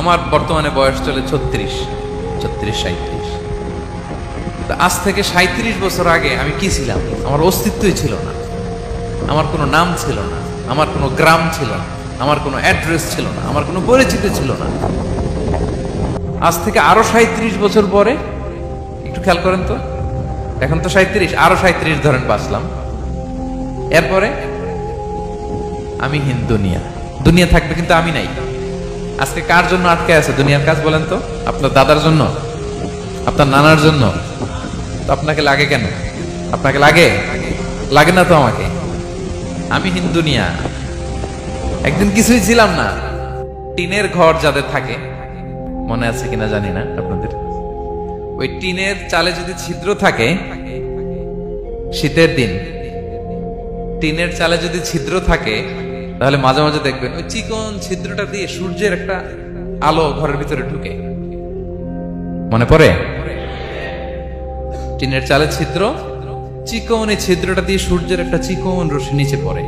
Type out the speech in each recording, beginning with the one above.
আমার বর্তমানে বয়স চলে 36, 37। আজ থেকে 37 বছর আগে আমি কি ছিলাম? আমার অস্তিত্বই ছিল না, আমার কোনো নাম ছিল না, আমার কোনো গ্রাম ছিল না, আমার কোনো অ্যাড্রেস ছিল না, আমার কোনো পরিচিতি ছিল না। আজ থেকে আরো 37 বছর পরে একটু খেয়াল করেন তো, এখন তো 37, আরো 37 ধরেন বাঁচলাম। এরপরে আমি দুনিয়া দুনিয়া থাকবে, কিন্তু আমি নাই। আজকে কার জন্য আটকে আছে দুনিয়ার কাজ বলেন তো? আপনার দাদার জন্য, আপনার নানার জন্য। তো আপনাকে লাগে কেন? আপনাকে লাগে? লাগে না তো আমাকে। আমি দুনিয়া। একদিন কিছুই ছিলাম না। টিনের ঘর যাদের থাকে, মনে আছে কিনা জানি না আপনাদের, ওই টিনের চালে যদি ছিদ্র থাকে, শীতের দিন টিনের চালে যদি ছিদ্র থাকে, তাহলে মাঝে মাঝে দেখবেন ওই চিকন ছিদ্রটা দিয়ে সূর্যের একটা আলো ঘরের ভিতরে ঢুকে। মনে পড়ে? টিনের চালে ছিদ্র, চিকন এই ছিদ্রটা দিয়ে সূর্যের একটা চিকন রশ্মি নিচে পড়ে।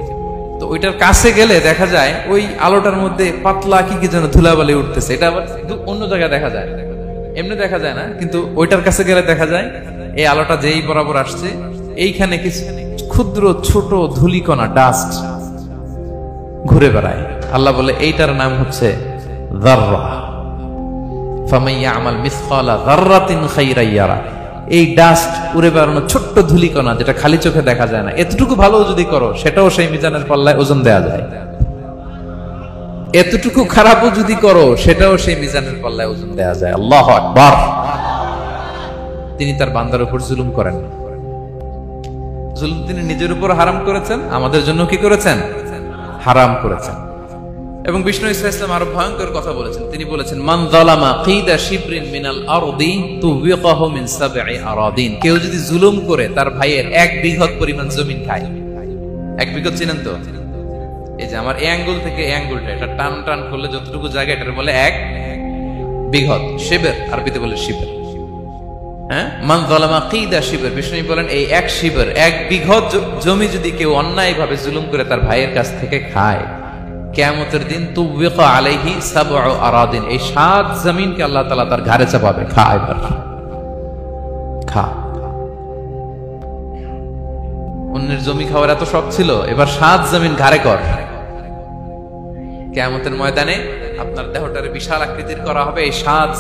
তো ওইটার কাছে গেলে দেখা যায় ওই আলোটার মধ্যে পাতলা কি কি যেন ধুলাবালি উঠতেছে। এটা আবার অন্য জায়গায় দেখা যায়, এমনি দেখা যায় না, কিন্তু ওইটার কাছে গেলে দেখা যায় এই আলোটা যেই বরাবর আসছে, এইখানে কিছু ক্ষুদ্র ছোট ধূলিকণা, ডাস্ট ঘুরে বেড়ায়। আল্লাহ বলে এইটার নাম হচ্ছে যাররা। ফামান ইয়ামাল মিসকালা যাররাতিন খাইরান ইয়ারা। এই ডাস্ট উড়ে বেড়ানো ছোট্ট ধূলিকণা, যেটা খালি চোখে দেখা যায় না, এতটুকু ভালো যদি করো, সেটাও সেই মিজানের পাল্লায় ওজন দেয়া যায়। এতটুকু খারাপও যদি করো, সেটাও সেই মিজানের পাল্লায় ওজন দেয়া যায়। আল্লাহু আকবার। তিনি তার বান্দার উপর জুলুম করেন না। জুলুম তিনি নিজের উপর হারাম করেছেন, আমাদের জন্য কি করেছেন? হারাম করেছেন। এবং বিষ্ণু ইসলাম আরো ভয়ঙ্কর কথা বলেছেন। তিনি বলেছেন, মান যালামা কিদা শিবরিন মিনাল আরদি তুবিকাহু মিন সাবঈ আরাদিন। কেউ যদি জুলুম করে তার ভাইয়ের 1 বিঘত পরিমাণ জমি খায়। 1 বিঘত চিনেন তো? এই যে আমার এই আঙ্গুল থেকে এই আঙ্গুলটা, এটা টান টান করলে যতটুকু জায়গা, এটার বলে 1 বিঘত। শিবের আরবিতে বলে শিবের। হ্যাঁ, মান যালামা কিদা শিবর। বিষ্ণু বলেন এই 1 শিবর, 1 বিঘত জমি যদি কেউ অন্যায়ভাবে জুলুম করে তার ভাইয়ের কাছ থেকে খায়, কিয়ামতের দিন তুবিকা আলাইহি সাবউ আরাদিন, এই 7 জমিনকে আল্লাহ তাআলা তার ঘাড়ে চাপাবে। খা এবার, খা। অন্যের জমি খাওয়ার এত শখ ছিল, এবার 7 জমিন ঘাড়ে কর। কিয়ামতের ময়দানে আপনার দেহটারে বিশাল আকৃতির করা হবে, এই 7